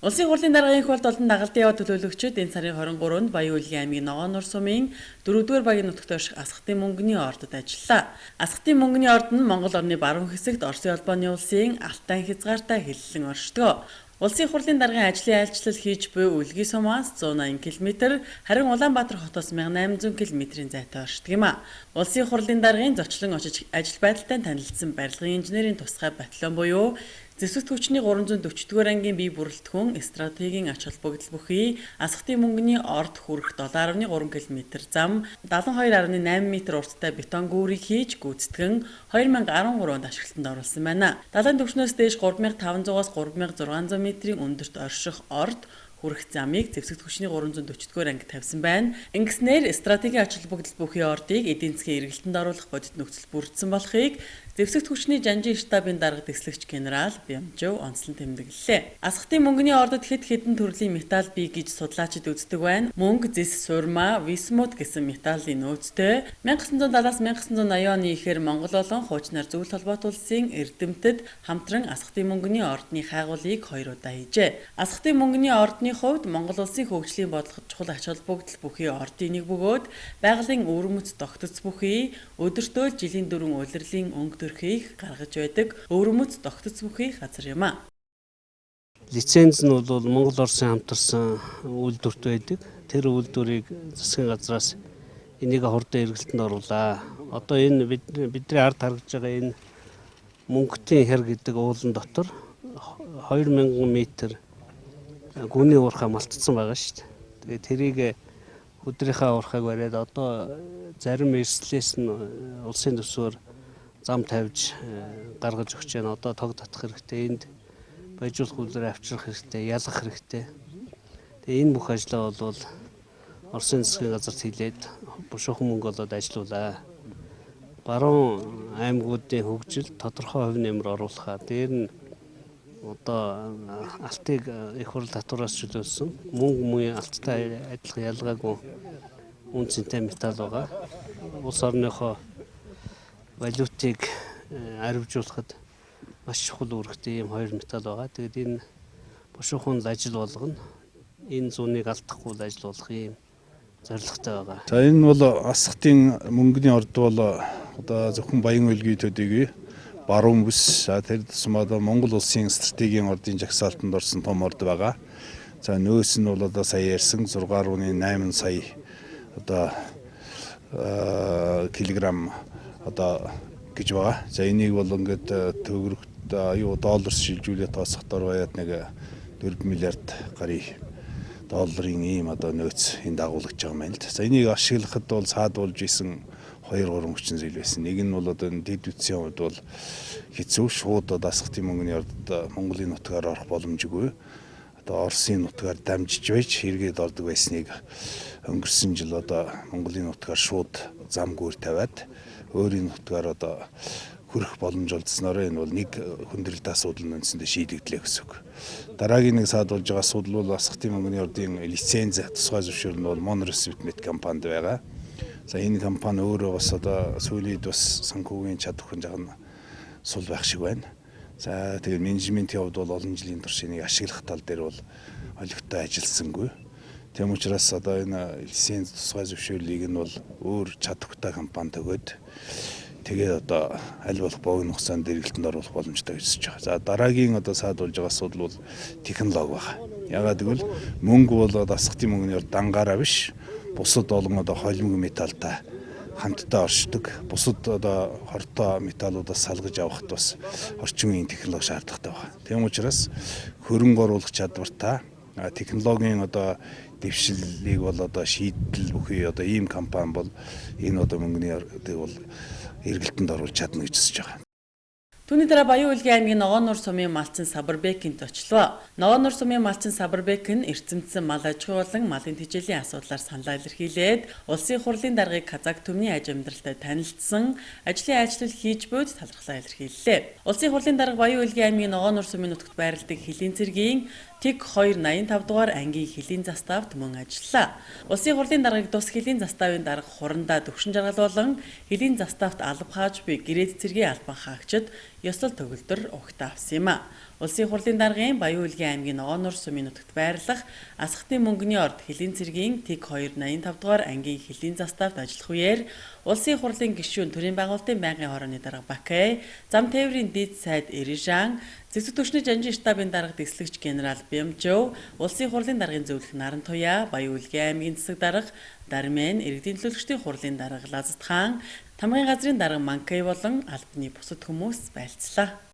Улсын хурлын даргын их болд олон дагалдын яв төлөөлөгчид энэ сарын 23-нд Баян Улгийн аймгийн Ногоон Нур сумын 4-р багийн нутагт орших Асхтын мөнгөний ордод ажиллалаа. Асхтын мөнгөний орд нь Монгол орны баруун хэсэгт Оросын улбооны улсын Алтай хязгаартай хэллэн оршдог. Улсын хурлын даргын ажлын айлчлал хийж буй Үлгий сумаас 180 км, харин Улаанбаатар хотоос 1800 км-ийн зайтай оршдог юм а. Улсын хурлын даргын зочлон очиж ажил байдалтай танилцсан барилгын инженерийн тусгай батальон буюу Зэвсэгт хүчний 340-р ангийн бие бүрэлдэхүүн стратегийн ач холбогдол бүхий Асхтын мөнгөний орд хүрэх 7.3 км зам 72.8 м урттай бетон гүүрийг хийж гүйцэтгэн 2013 онд ашиглалтанд оруулсан байна. Далайн түвшнөөс дээш 3500-аас 3600 м-ийн өндөрт орших орд хүрэх замыг Зэвсэгт хүчний 340-р анги тавьсан байна. Ингэснээр стратегийн ач холбогдол бүхий ордыг эдийн засгийн эргэлтэнд оруулах бодит нөхцөл бүрдсэн болохыг Зэвсэгт хүчний жанжин штабын дарга дэслэгч генерал Бямжов онцлон тэмдэглэлээ. Асхтын мөнгөний ордод хэд хэдэн төрлийн металл бий гэж судлаачид үздэг байна. Мөнгө, зис, сурма, висмут гэсэн металлын нөөцтэй 1970-аас 1980 оны ихээр Монгол болон хуучнаар зөвлөлт холбоот улсын эрдэмтэд хамтран Асхтын мөнгөний ордны хайгуулыг 2 удаа хийжээ. Асхтын мөнгөний ордны хувьд Монгол улсын хөгжлийн бодлогод чухал ач холбогдол бүхий ордын нэг бөгөөд байгалийн өвөрмөц тогтц бүхий өдөртөө жилийн дөрвөн улирлын өнгө төрхийг гаргаж байдаг өвөрмөц тогтц бүхий газар юм а. Лиценз нь бол Монгол Оросын хамтарсан үйлдвэрт байдаг. Тэр үйлдвэрийг засгийн газраас энийг хурдан эргэлтэнд оруулаа. Одоо энэ бидний ард харагдж байгаа энэ мөнгөтийн хэр гэдэг уулан дотор 2000 м гүний уурхай малтцсан байгаа шүү дээ. Тэгээ тэрийг өдрийнхөө уурхайг бариад одоо зарим эрслээс нь улсын төсвөөр зам тавьж гаргаж өгч байна. Одоо тог татах хэрэгтэй, энд баяжуулах үйлрээ авчрах хэрэгтэй, ялгах хэрэгтэй. Тэгээ энэ бүх ажлаа бол Оросын засгийн газарт хилээд бушуухан мөнгө болоод ажиллаулаа. Баруун аймагуудын хөгжил тодорхой хувь нэмэр оруулахаа дээр нь одоо алтыг их хурл татвараас чөлөөлсөн мөнгө мууийн алттай адилхан ялгаагүй үн цэнтэй металл байгаа. Улс орныхоо валютыг арвижуулахад маш чухал үүрэгтэй ийм хоёр металл байгаа. Тэгээд энэ бушуухан ажил болгоно. Энэ зуныг алдахгүй ажиллуулах ийм зорилготой байгаа. За энэ бол Асхтын мөнгөний орд бол одоо зөвхөн Баян Улгийн төдийгүй баруун бүс тэр тусмаа Монгол улсын стратегийн ордын жагсаалтанд орсон том орд байгаа. За нөөц нь бол одоо сая ярьсан 6.8 сая одоо килограмм одоо гэж байгаа. За энийг бол ингээд төгрөгт доллар шилжүүлээд тооцохдоор баяад нэг 4 миллиард гаруй долларын ийм одоо нөөц энд дагуулж байгаа юм байна л да. За энийг ашиглахад бол саадуулж исэн 2-3 хүчин зүйл байсан. Нэг нь бол одоо дэд үтсийн хувьд бол хэцүү шууд одоо Асхтын мөнгөний ордод Монголын нутгаар орох боломжгүй. Одоо Оросын нутгаар дамжиж байж хэрэгэд ордог байсныг өнгөрсөн жил одоо Монголын нутгаар шууд зам гүүр тавиад өөрийн нутгаар одоо хүрэх боломж олдсноор энэ бол нэг хүндрэлтэй асуудал нь үндсэндээ шийдэгдлээ гэсэн үг. Дараагийн нэг саадуулж байгаа асуудал бол Асхтын мөнгөний ордын лиценз тусгай зөвшөөрөл нь бол Монресвитмет компанид байгаа. За энэ компани өөрөө бас одоо сүүлийн бас санхүүгийн чадвар жахан сул байх шиг байна. За тэгээд менежментийн хувьд бол олон жилийн турш энийг ашиглах тал дээр бол олигтой ажилласангүй. Тэм учраас одоо энэ лиценз тусгай зөвшөөрлийг нь бол өөр чадвартай компанид өгөөд тэгээд одоо аль болох богино хугацаанд эргэлтэнд оруулах боломжтой гэж байна. За дараагийн одоо саадуулж байгаа асуудал бол технологи байна. Ягаад гэвэл мөнгө бол Асхтын мөнгөний дангаараа биш бусад олон одоо холимог металлтай хамтдаа оршдог. Бусад одоо хортой металлуудаас салгаж авахд бас орчин үеийн технологи шаардлагатай байна. Тийм учраас хөрөнгө оруулах чадвартай технологийн одоо дэвшилийг бол одоо шийдэл бүхий одоо ийм компани бол энэ одоо мөнгөний ордыг бол эргэлтэнд оруулж чадна гэж хэлж байгаа. Түүний дараа Баян Улгийн аймгийн Ногоон Нур сумын малчин Сабарбекинд очлоо. Ногоон Нур сумын малчин Сабарбек нь эрдэмтсэн мал аж ахуй болон малын тэжээлийн асуудлаар саналаа илэрхийлээд улсын хурлын даргыг Казак төмний аж амьдралтай танилцсан, ажлын айлчлал хийж буйд талархлаа илэрхийллээ. Улсын хурлын дарга Баян Улгийн аймгийн Ногоон Нур сумын нутагт байрладаг Хөлийн цэргийн ТИК 285 дугаар ангийн Хөлийн заставт мөн ажиллалаа. Улсын хурлын даргыг тус Хөлийн заставын дарга хурандаа төвшин жаргал болон Хөлийн заставт алба хааж буй гэрээд цэргийн албан хаагчид ёслол төгөлдөр угтаа авсан юм а. Улсын хурлын даргын Баян-Улгийн аймгийн Ногоонор сумын нутагт байрлах Асхтын мөнгөний орд Хэлийн цэргийн ТЭГ 285 дугаар ангийн Хэлийн заставт ажиллах үеэр улсын хурлын гишүүн төрийн байгуулалтын байнгын хорооны дарга Бакай, зам тээврийн дэд сайд Эрижан, зэвсэг түвшний жанжин штабын дарга дэслэгч генерал Бямжов, улсын хурлын даргын зөвлөх Наран Туяа, Баян-Улгийн аймгийн засаг дарга Дармен, иргэдийн төлөөлөгчдийн хурлын дарга Лазат хаан, тамгын газрын дарга Манкай болон албаны бусад хүмүүс байлцлаа.